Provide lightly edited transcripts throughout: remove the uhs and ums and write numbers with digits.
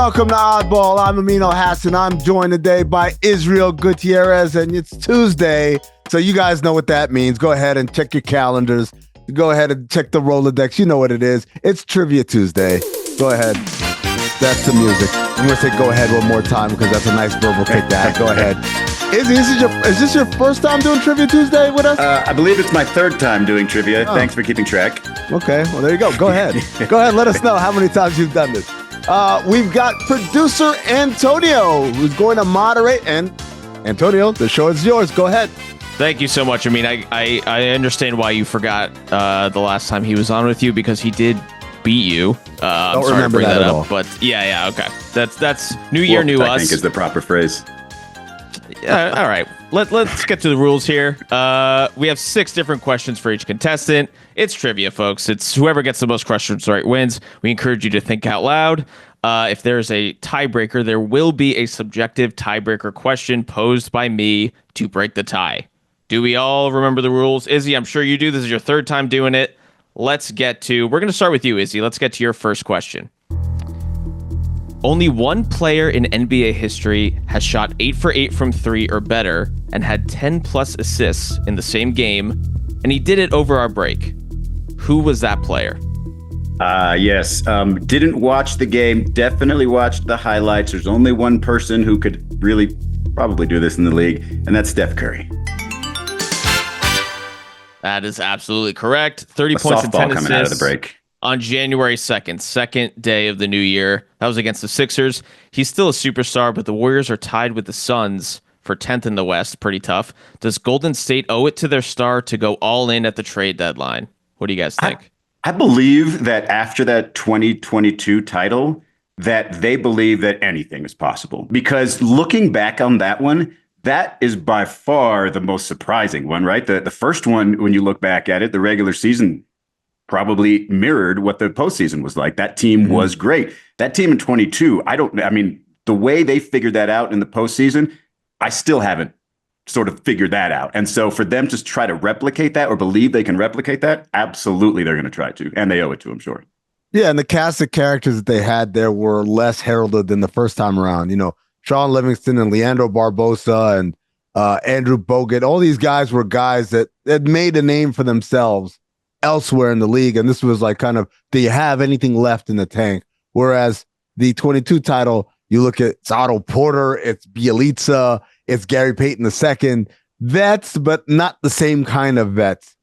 Welcome to Oddball. I'm Amin Elhassan. I'm joined today by Israel Gutierrez, and it's Tuesday, so you guys know what that means. Go ahead and check your calendars. Go ahead and check the Rolodex. You know what it is. It's Trivia Tuesday. Go ahead. That's the music. I'm going to say go ahead one more time because that's a nice verbal take that. Go ahead. Is this your first time doing Trivia Tuesday with us? I believe it's my third time doing trivia. Oh. Thanks for keeping track. Okay, well, there you go. Go ahead. Go ahead. Let us know how many times you've done this. We've got producer Antonio, who's going to moderate. And Antonio, the show is yours. Go ahead. Thank you so much. I mean, I understand why you forgot the last time he was on with you, because he did beat you. Don't remember that at all. But yeah, okay. That's new year, new us. I think is the proper phrase. All right. Let's get to the rules here. We have 6 different questions for each contestant. It's trivia, folks. It's whoever gets the most questions right wins. We encourage you to think out loud. If there's a tiebreaker, there will be a subjective tiebreaker question posed by me to break the tie. Do we all remember the rules? Izzy, I'm sure you do. This is your third time doing it. We're going to start with you, Izzy. Let's get to your first question. Only one player in NBA history has shot 8 for 8 from 3 or better and had 10 plus assists in the same game, and he did it over our break. Who was that player? Yes. Didn't watch the game. Definitely watched the highlights. There's only one person who could really probably do this in the league, and that's Steph Curry. That is absolutely correct. 30 points and 10 assists coming out of the break on January 2nd, second day of the new year. That was against the Sixers. He's still a superstar, but the Warriors are tied with the Suns for 10th in the West. Pretty tough. Does Golden State owe it to their star to go all in at the trade deadline? What do you guys think? I believe that after that 2022 title, that they believe that anything is possible. Because looking back on that one, that is by far the most surprising one, right? The first one, when you look back at it, the regular season probably mirrored what the postseason was like. That team was great. That team in 22, the way they figured that out in the postseason, I still haven't sort of figured that out. And so for them to try to replicate that or believe they can replicate that, absolutely they're going to try to. And they owe it to them, sure. Yeah, and the cast of characters that they had there were less heralded than the first time around. You know, Sean Livingston and Leandro Barbosa and Andrew Bogut. All these guys were guys that had made a name for themselves elsewhere in the league. And this was like kind of, do you have anything left in the tank? Whereas the 22 title, you look at it's Otto Porter, it's Bielitsa, it's Gary Payton II. Vets, but not the same kind of vets.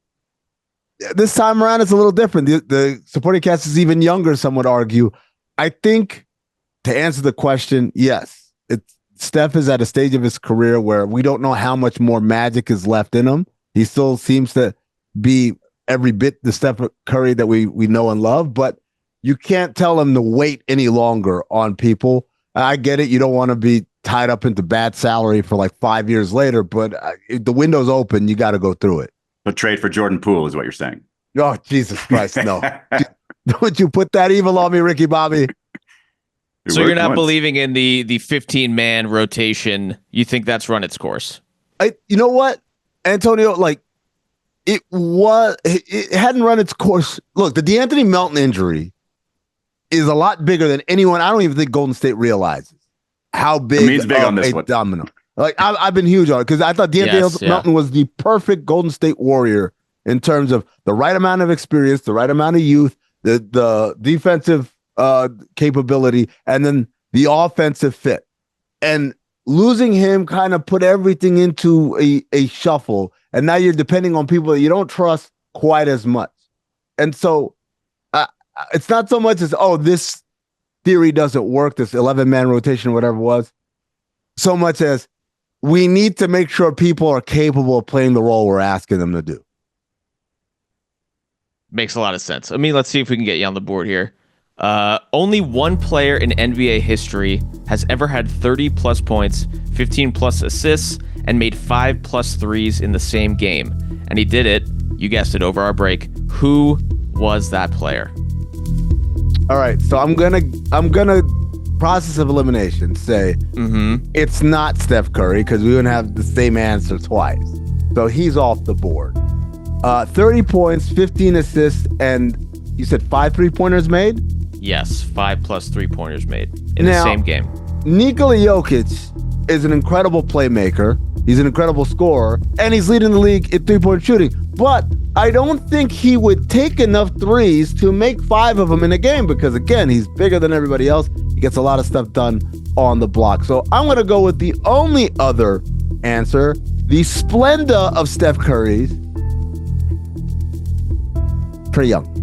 This time around, it's a little different. The supporting cast is even younger, some would argue. I think to answer the question, yes. Steph is at a stage of his career where we don't know how much more magic is left in him. He still seems to be every bit the Steph Curry that we know and love, but you can't tell him to wait any longer on people. I get it. You don't want to be tied up into bad salary for like 5 years later, but if the window's open, you got to go through it. But trade for Jordan Poole is what you're saying. Oh, Jesus Christ, no. Don't you put that evil on me, Ricky Bobby. So you're not believing in the 15-man rotation. You think that's run its course? You know what, Antonio? Like it hadn't run its course. Look, the DeAnthony Melton injury is a lot bigger than anyone. I don't even think Golden State realizes how big, on this one. Domino. Like I've been huge on it because I thought DeAnthony Melton was the perfect Golden State Warrior in terms of the right amount of experience, the right amount of youth, the defensive capability, and then the offensive fit. And losing him kind of put everything into a shuffle. And now you're depending on people that you don't trust quite as much. And so it's not so much as, this theory doesn't work, this 11-man rotation, whatever it was, so much as we need to make sure people are capable of playing the role we're asking them to do. Makes a lot of sense. I mean, let's see if we can get you on the board here. Only one player in NBA history has ever had 30 plus points, 15 plus assists, and made 5 plus threes in the same game. And he did it, you guessed it, over our break. Who was that player? All right, so I'm gonna process of elimination say it's not Steph Curry because we wouldn't have the same answer twice. So he's off the board. 30 points, 15 assists, and you said 5 3-pointers made? Yes, 5+ 3-pointers made in Now, the same game. Nikola Jokic is an incredible playmaker. He's an incredible scorer, and he's leading the league in 3-point shooting. But I don't think he would take enough threes to make 5 of them in a game because, again, he's bigger than everybody else. He gets a lot of stuff done on the block. So I'm going to go with the only other answer, the splendor of Steph Curry's Trae Young.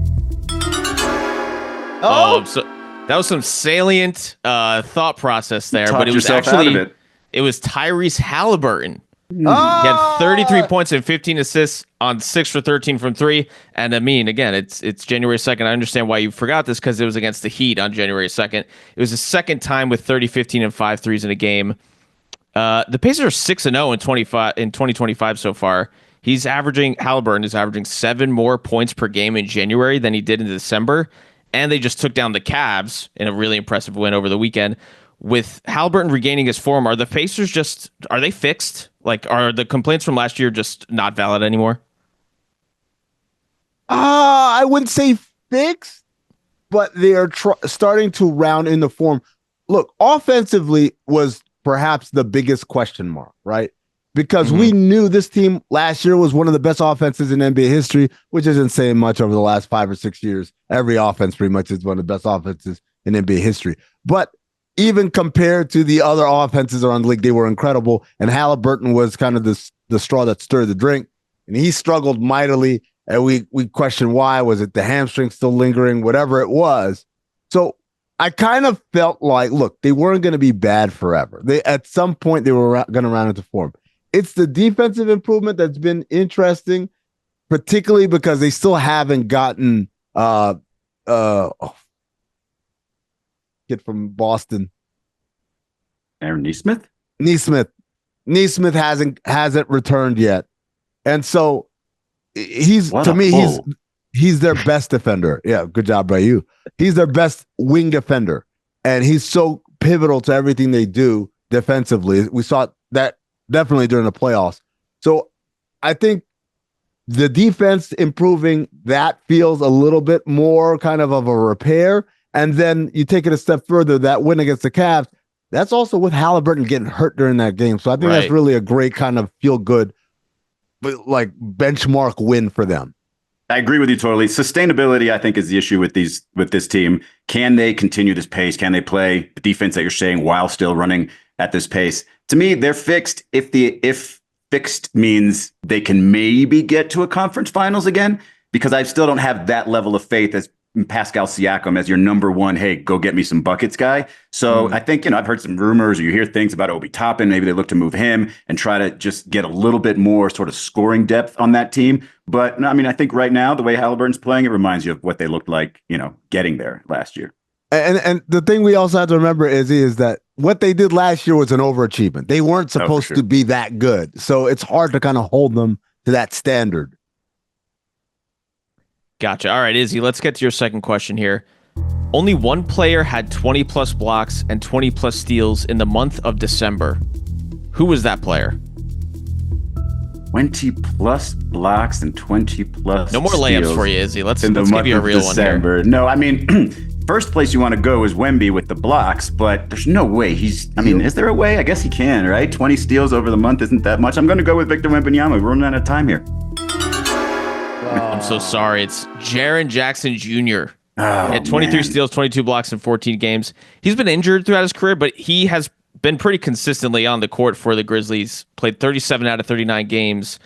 So that was some salient thought process there, Talked but it was yourself actually out of it was Tyrese Haliburton. He Oh! had 33 points and 15 assists on 6 for 13 from 3. And I mean, again, it's January 2nd. I understand why you forgot this because it was against the Heat on January 2nd. It was the second time with 30, 15, and 5 threes in a game. The Pacers are 6-0 in 2025 so far. Haliburton is averaging 7 more points per game in January than he did in December. And they just took down the Cavs in a really impressive win over the weekend. With Haliburton regaining his form, are the Pacers are they fixed? Like, are the complaints from last year just not valid anymore? I wouldn't say fixed, but they are starting to round in the form. Look, offensively was perhaps the biggest question mark, right? Because we knew this team last year was one of the best offenses in NBA history, which isn't saying much over the last 5 or 6 years. Every offense pretty much is one of the best offenses in NBA history. But even compared to the other offenses around the league, they were incredible. And Haliburton was kind of the straw that stirred the drink. And he struggled mightily. And we questioned why. Was it the hamstring still lingering? Whatever it was. So I kind of felt like, look, they weren't going to be bad forever. At some point, they were going to round into form. It's the defensive improvement that's been interesting, particularly because they still haven't gotten kid from Boston. Aaron Nesmith? Nesmith hasn't returned yet. And so he's their best defender. Yeah, good job by you. He's their best wing defender. And he's so pivotal to everything they do defensively. We saw that definitely during the playoffs. So I think the defense improving, that feels a little bit more kind of a repair. And then you take it a step further, that win against the Cavs, that's also with Haliburton getting hurt during that game. So I think that's really a great kind of feel good, like benchmark win for them. I agree with you totally. Sustainability, I think, is the issue with this team. Can they continue this pace? Can they play the defense that you're saying while still running at this pace? To me, they're fixed if fixed means they can maybe get to a conference finals again, because I still don't have that level of faith as Pascal Siakam as your number one, hey, go get me some buckets guy. So I think, I've heard some rumors, or you hear things about Obi Toppin. Maybe they look to move him and try to just get a little bit more sort of scoring depth on that team. But I mean, I think right now, the way Haliburton's playing, it reminds you of what they looked like, getting there last year. And the thing we also have to remember is that what they did last year was an overachievement. They weren't supposed to be that good. So it's hard to kind of hold them to that standard. Gotcha. All right, Izzy, let's get to your second question here. Only one player had 20+ blocks and 20+ steals in the month of December. Who was that player? 20+ blocks and 20+ No more layups for you, Izzy. Let's give you a real December. one here. No, I mean, first place you want to go is Wemby with the blocks, but there's no way is there a way? I guess he can, right? 20 steals over the month isn't that much. I'm going to go with Victor Wembanyama. We're running out of time here. I'm so sorry. It's Jaren Jackson Jr. He had 23 steals, 22 blocks in 14 games. He's been injured throughout his career, but he has been pretty consistently on the court for the Grizzlies. Played 37 out of 39 games.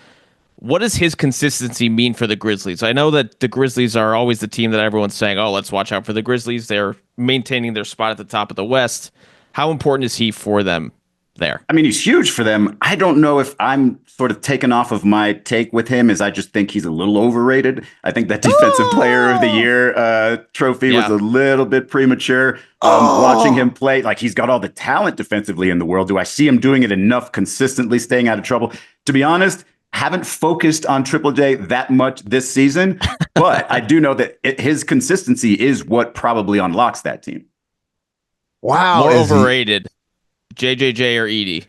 What does his consistency mean for the Grizzlies? I know that the Grizzlies are always the team that everyone's saying, oh, let's watch out for the Grizzlies. They're maintaining their spot at the top of the West. How important is he for them there? I mean, he's huge for them. I don't know if I'm sort of taken off of my take with him, as I just think he's a little overrated. I think that Defensive Player of the Year trophy was a little bit premature. Watching him play, like, he's got all the talent defensively in the world. Do I see him doing it enough consistently, staying out of trouble? To be honest, haven't focused on Triple J that much this season, but I do know that his consistency is what probably unlocks that team. Wow. More overrated, JJJ or Edie?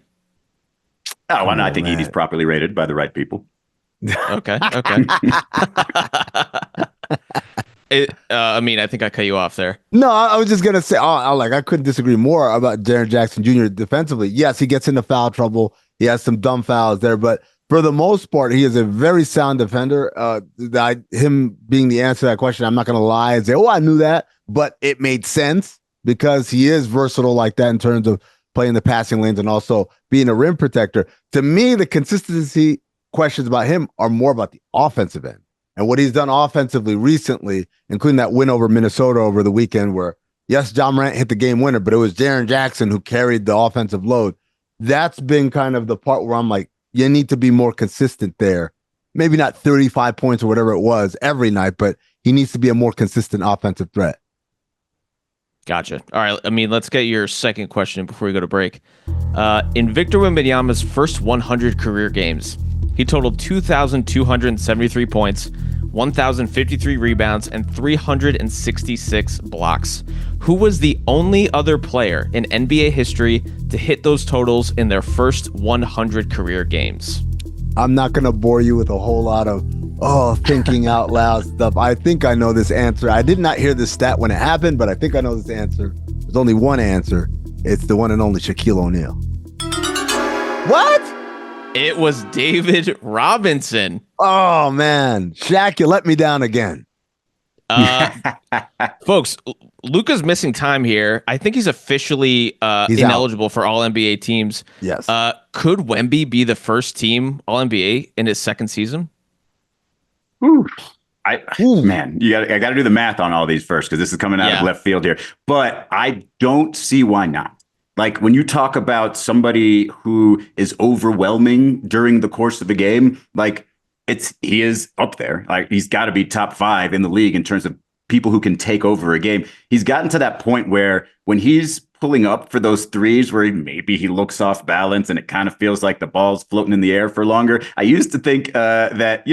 Oh, and I think Edie's properly rated by the right people. Okay. I mean, I think I cut you off there. No, I was just gonna say, I couldn't disagree more about Jaren Jackson Jr. defensively. Yes, he gets into foul trouble. He has some dumb fouls there, but for the most part, he is a very sound defender. Him being the answer to that question, I'm not gonna lie and say, I knew that, but it made sense because he is versatile like that in terms of playing the passing lanes and also being a rim protector. To me, the consistency questions about him are more about the offensive end and what he's done offensively recently, including that win over Minnesota over the weekend where, yes, John Morant hit the game winner, but it was Jaren Jackson who carried the offensive load. That's been kind of the part where I'm like, you need to be more consistent there. Maybe not 35 points or whatever it was every night, but he needs to be a more consistent offensive threat. Gotcha. All right. I mean, let's get your second question before we go to break. In Victor Wembanyama's first 100 career games, he totaled 2,273 points, 1,053 rebounds, and 366 blocks. Who was the only other player in NBA history to hit those totals in their first 100 career games? I'm not going to bore you with a whole lot of thinking out loud stuff. I think I know this answer. I did not hear this stat when it happened, but I think I know this answer. There's only one answer. It's the one and only Shaquille O'Neal. What? It was David Robinson. Oh, man. Shaq, you let me down again. Folks, Luka's missing time here. I think he's officially ineligible for all NBA teams. Yes. Could Wemby be the first team all NBA in his second season? Ooh. Man, I got to do the math on all these first because this is coming out of left field here. But I don't see why not. Like when you talk about somebody who is overwhelming during the course of the game, like he is up there. Like he's got to be top 5 in the league in terms of people who can take over a game. He's gotten to that point where when he's pulling up for those threes where maybe he looks off balance and it kind of feels like the ball's floating in the air for longer. I used to think that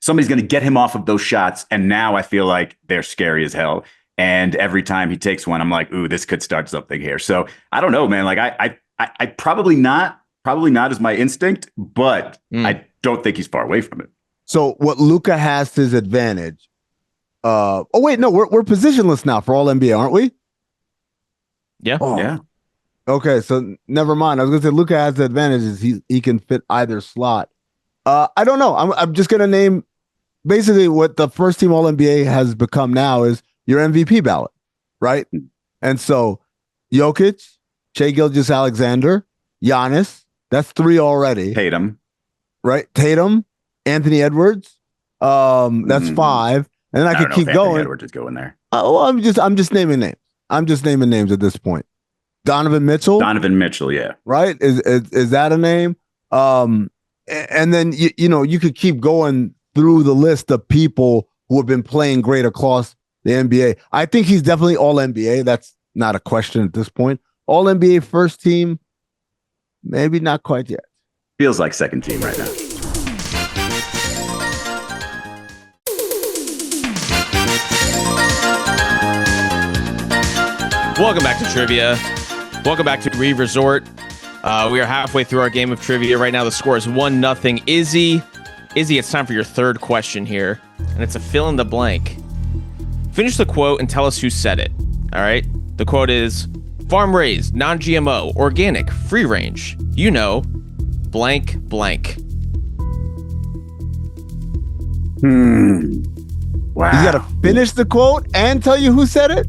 somebody's going to get him off of those shots. And now I feel like they're scary as hell. And every time he takes one, I'm like, ooh, this could start something here. So I don't know, man. Like I probably not is my instinct, but I don't think he's far away from it. So what Luka has to his advantage. We're positionless now for all NBA, aren't we? Yeah. Oh. Yeah. Okay, so never mind. I was gonna say Luka has the advantage is he can fit either slot. I don't know. I'm just gonna name basically what the first team All NBA has become now is your MVP ballot, right? And so Jokic, Shai Gilgeous-Alexander, Giannis, that's 3 already. Tatum, right? Tatum, Anthony Edwards, that's 5, and then I could keep going. Edwards is going there. I'm just naming names. I'm just naming names at this point. Donovan Mitchell, yeah, right? Is that a name? And then you could keep going through the list of people who have been playing great across the NBA. I think he's definitely all NBA. That's not a question at this point. All NBA first team, maybe not quite yet. Feels like second team right now. Welcome back to Trivia. Welcome back to Reeve Resort. We are halfway through our game of trivia right now. The score is 1-0. Izzy, it's time for your third question here, and it's a fill in the blank. Finish the quote and tell us who said it. All right. The quote is farm raised, non-GMO, organic, free range. Blank, blank. Wow. You got to finish the quote and tell you who said it?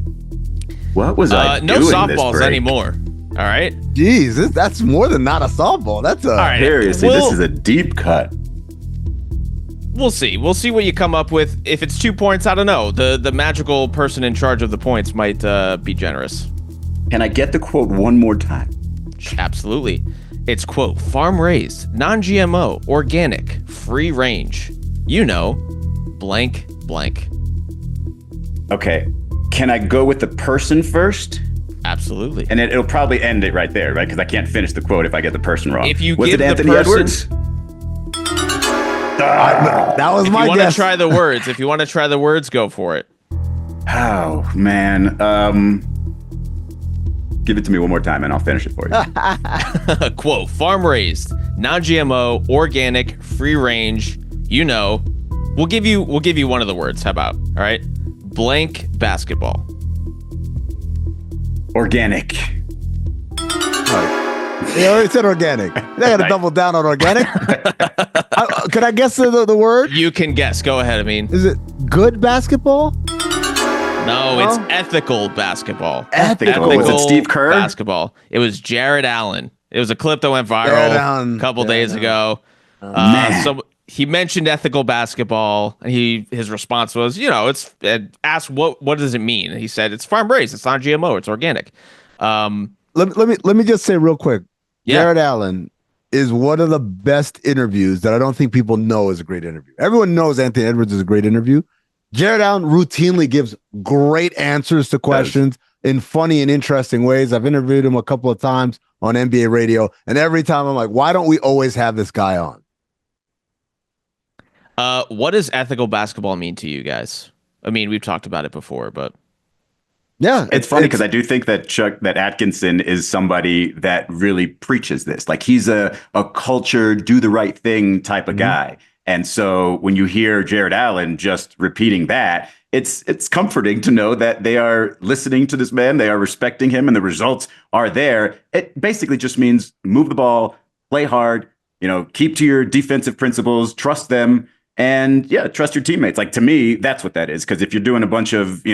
What was I doing no softballs this break? Anymore. All right. Jeez, that's more than not a softball. That's a all right. Seriously, this is a deep cut. We'll see. We'll see what you come up with. If it's 2 points, I don't know. The magical person in charge of the points might be generous. Can I get the quote one more time? Absolutely. It's quote, farm raised, non-GMO, organic, free range. Blank, blank. Okay. Can I go with the person first? Absolutely. And it'll probably end it right there, right? Because I can't finish the quote if I get the person wrong. If you was give it Anthony the person, Edwards? that was my guess. If you want to try the words, go for it. Oh, man. Give it to me one more time and I'll finish it for you. Quote, farm raised, non-GMO, organic, free range, We'll give you one of the words. How about? All right. Blank basketball. Organic. They already said organic. They got to double down on organic. Can I guess the word? You can guess. Go ahead. I mean, is it good basketball? No, it's ethical basketball. Ethical. Was it Steve Kerr? Basketball. It was Jared Allen. It was a clip that went viral a couple days ago. So he mentioned ethical basketball, and his response was, it's asked what does it mean? And he said it's farm raised. It's not GMO. It's organic. Let me just say real quick. Jared Allen is one of the best interviews that I don't think people know is a great interview. Everyone knows Anthony Edwards is a great interview. Jared Allen routinely gives great answers to questions in funny and interesting ways. I've interviewed him a couple of times on NBA radio, and every time I'm like, why don't we always have this guy on? What does ethical basketball mean to you guys? I mean, we've talked about it before, but yeah, it's funny because I do think that that Atkinson is somebody that really preaches this. Like he's a culture, do the right thing type of guy. And so when you hear Jared Allen just repeating that, it's comforting to know that they are listening to this man, they are respecting him, and the results are there. It basically just means move the ball, play hard, keep to your defensive principles, trust them, and trust your teammates. Like to me, that's what that is. Because if you're doing a bunch of,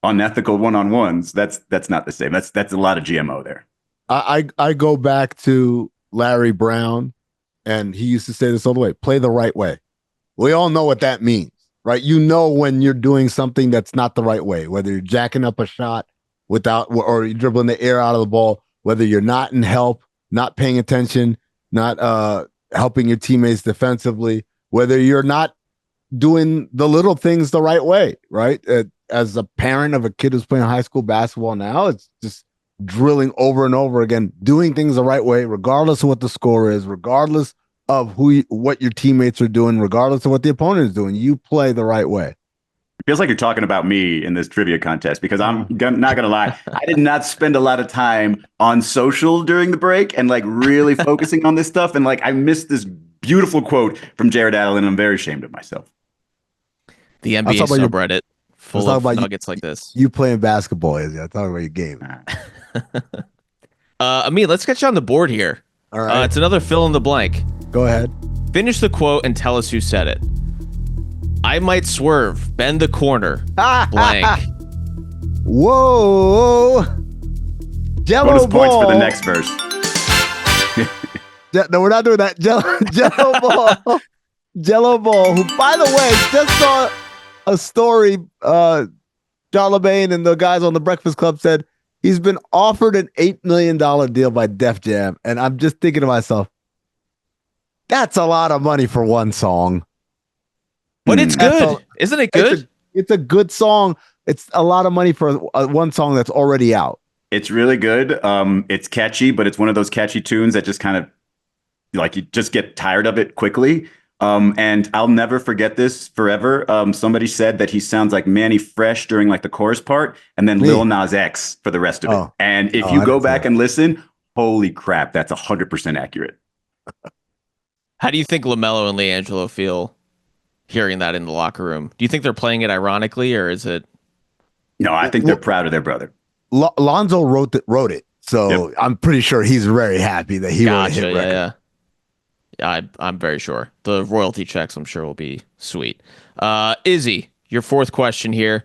unethical one-on-ones, that's not the same. That's a lot of GMO there. I go back to Larry Brown, and he used to say this all the way: play the right way. We all know what that means, right? When you're doing something that's not the right way, whether you're jacking up a shot or you're dribbling the air out of the ball, whether you're not in help, not paying attention, not helping your teammates defensively, whether you're not doing the little things the right way, right? As a parent of a kid who's playing high school basketball now, it's just drilling over and over again, doing things the right way, regardless of what the score is, regardless of what your teammates are doing, regardless of what the opponent is doing. You play the right way. It feels like you're talking about me in this trivia contest because I'm not going to lie. I did not spend a lot of time on social during the break and really focusing on this stuff. And I missed this beautiful quote from Jared Allen, and I'm very ashamed of myself. The NBA subreddit full of nuggets like this. You playing basketball, Izzy. I'm talking about your game. Amin, let's get you on the board here. All right. It's another fill in the blank. Go ahead. Finish the quote and tell us who said it. I might swerve, bend the corner, blank. Whoa. Jello Bonus Ball. points for the next verse. No, we're not doing that. Jello Ball. Jello Ball, who, by the way, just saw a story. John LeBain and the guys on the Breakfast Club said he's been offered an $8 million deal by Def Jam. And I'm just thinking to myself, that's a lot of money for one song. But it's good. Isn't it good? It's a good song. It's a lot of money for one song that's already out. It's really good. It's catchy, but it's one of those catchy tunes that just kind of you just get tired of it quickly. And I'll never forget this forever. Somebody said that he sounds like Manny Fresh during the chorus part, and then Lil Nas X for the rest of it. And if you go back and listen, holy crap, that's 100% accurate. How do you think LaMelo and LiAngelo feel hearing that in the locker room? Do you think they're playing it ironically, or is it? No, I think they're proud of their brother. Lonzo wrote it, so I'm pretty sure he's very happy that he wrote a hit record. Yeah, I'm very sure. The royalty checks, I'm sure, will be sweet. Izzy, your fourth question here.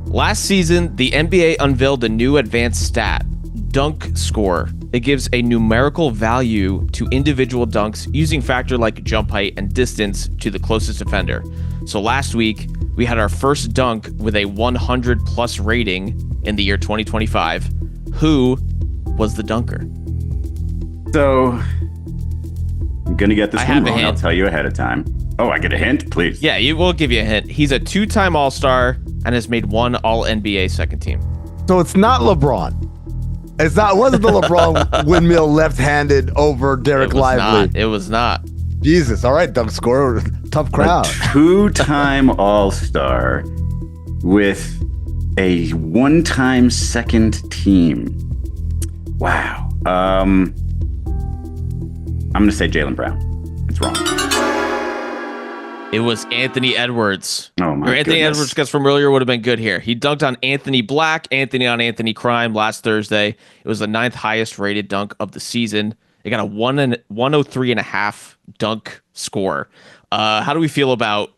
Last season, the NBA unveiled a new advanced stat, dunk score. It gives a numerical value to individual dunks using factor like jump height and distance to the closest defender. So last week, we had our first dunk with a 100 plus rating in the year 2025. Who was the dunker? So I'm going to get this one wrong. I'll tell you ahead of time. Oh, I get a hint, please. Yeah, we'll give you a hint. He's a two-time All-Star and has made one All-NBA second team. So it's not LeBron. It wasn't the LeBron windmill left-handed over Derek Lively. It was not. Jesus. All right, dunk scorer. Tough crowd. A two-time All-Star with a one-time second team. Wow. I'm going to say Jaylen Brown. It's wrong. It was Anthony Edwards. Oh my Or Anthony goodness. Edwards gets from earlier would have been good here. He dunked on Anthony Black, Anthony on Anthony Crime last Thursday. It was the 9th highest rated dunk of the season. It got a 103.5 dunk score. How do we feel about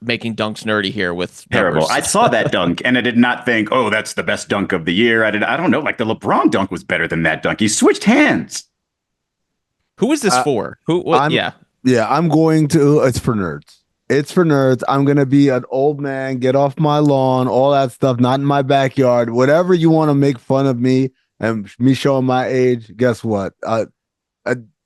making dunks nerdy here with Terrible. numbers? I saw that dunk and I did not think, oh, that's the best dunk of the year. I don't know. Like the LeBron dunk was better than that dunk. He switched hands. Who is this for? Who? What? Yeah, I'm going to. It's for nerds. It's for nerds. I'm going to be an old man, get off my lawn, all that stuff, not in my backyard. Whatever you want to make fun of me and me showing my age, guess what?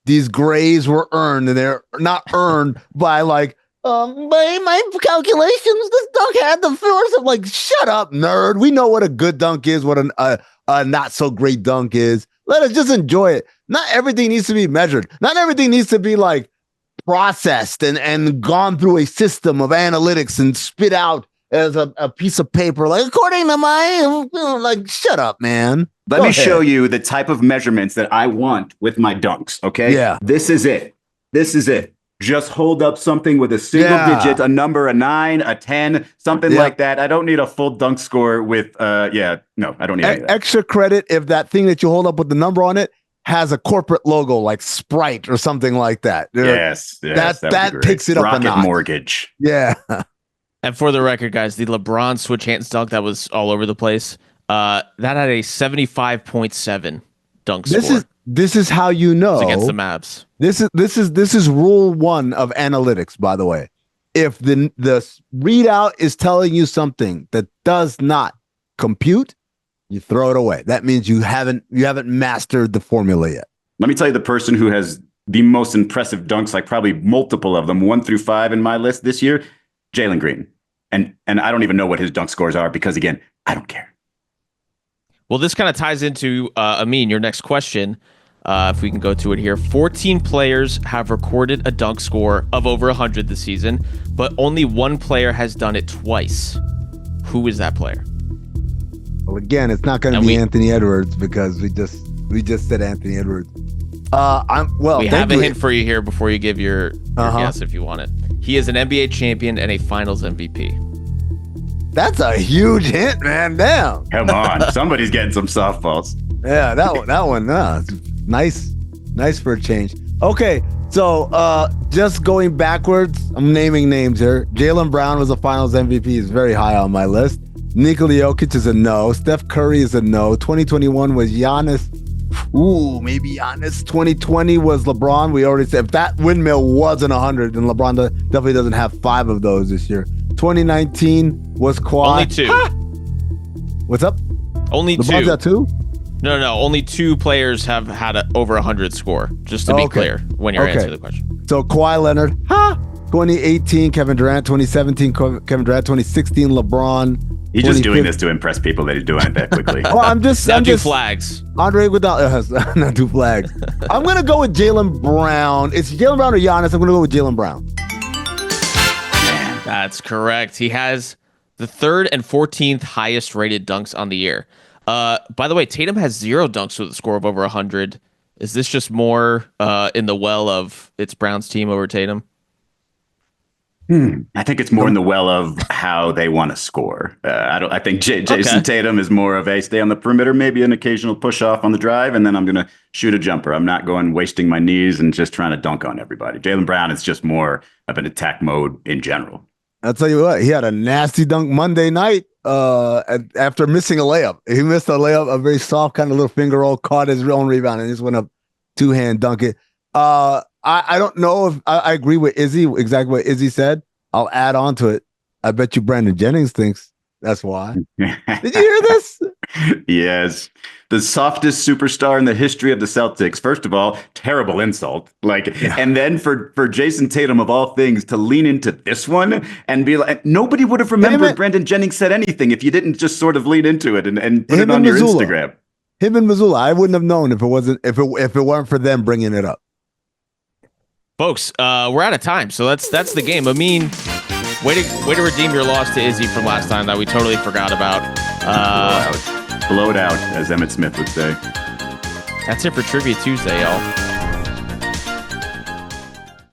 These grays were earned, and they're not earned by like, by my calculations, this dunk had the force of like, shut up, nerd. We know what a good dunk is, what a not so great dunk is. Let us just enjoy it. Not everything needs to be measured. Not everything needs to be like processed and gone through a system of analytics and spit out as a piece of paper. Like, according to my, like, shut up, man. Let me show you the type of measurements that I want with my dunks. Okay. Yeah. This is it. Just hold up something with a single digit, a number, a 9, a 10, something like that. I don't need a full dunk score with, no, I don't need any of that. Extra credit if that thing that you hold up with the number on it has a corporate logo like Sprite or something like that. Yes. That picks it up a notch. Rocket Mortgage. Yeah. And for the record, guys, the LeBron switch hands dunk that was all over the place. That had a 75.7 dunk score. This is how you know against the Mavs. This is rule 1 of analytics, by the way. If the readout is telling you something that does not compute, you throw it away. That means you haven't mastered the formula yet. Let me tell you the person who has the most impressive dunks, like probably multiple of them, 1 through 5 in my list this year, Jalen Green. And I don't even know what his dunk scores are because, again, I don't care. Well, this kind of ties into, Amin, your next question. If we can go to it here. 14 players have recorded a dunk score of over 100 this season, but only one player has done it twice. Who is that player? Well, again, it's not going to be Anthony Edwards because we just said Anthony Edwards. We have a hint for you here before you give your guess if you want it. He is an NBA champion and a Finals MVP. That's a huge hint, man. Damn. Come on, somebody's getting some softballs. Yeah, that one. Nice for a change. Okay, so just going backwards, I'm naming names here. Jaylen Brown was a Finals MVP. He's very high on my list. Nikola Jokic is a no. Steph Curry is a no. 2021 was Giannis. Ooh, maybe Giannis. 2020 was LeBron. We already said if that windmill wasn't 100, then LeBron definitely doesn't have 5 of those this year. 2019 was Kawhi. Only 2. What's up? Only LeBron's 2. got 2? No. Only 2 players have had over 100 score. Just to be clear when you're answering the question. So Kawhi Leonard. 2018 Kevin Durant. 2017 Kevin Durant. 2016 LeBron. He's just doing this to impress people that he's doing it that quickly. Well, I'm just flags. Andre Iguodala, not 2 flags. I'm gonna go with Jaylen Brown. It's Jaylen Brown or Giannis. I'm gonna go with Jaylen Brown. That's correct. He has the 3rd and 14th highest rated dunks on the year. By the way, Tatum has 0 dunks with a score of over 100. Is this just more in the well of it's Brown's team over Tatum? I think it's more in the well of how they want to score. I think Jason Tatum is more of a stay on the perimeter, maybe an occasional push off on the drive, and then I'm going to shoot a jumper. I'm not going wasting my knees and just trying to dunk on everybody. Jaylen Brown is just more of an attack mode in general. I'll tell you what, he had a nasty dunk Monday night after missing a layup. He missed a layup, a very soft kind of little finger roll, caught his own rebound, and just went up 2-hand dunk it. I don't know if I agree with Izzy, exactly what Izzy said. I'll add on to it. I bet you Brandon Jennings thinks that's why. Did you hear this? Yes. The softest superstar in the history of the Celtics. First of all, terrible insult. And then for Jason Tatum, of all things, to lean into this one and be like, nobody would have remembered Brandon Jennings said anything if you didn't just sort of lean into it and put it on your Instagram. Him and Missoula. I wouldn't have known if it weren't for them bringing it up. Folks, we're out of time, so that's the game. Amin, way to redeem your loss to Izzy from last time that we totally forgot about. Blow it out, as Emmett Smith would say. That's it for Trivia Tuesday, y'all.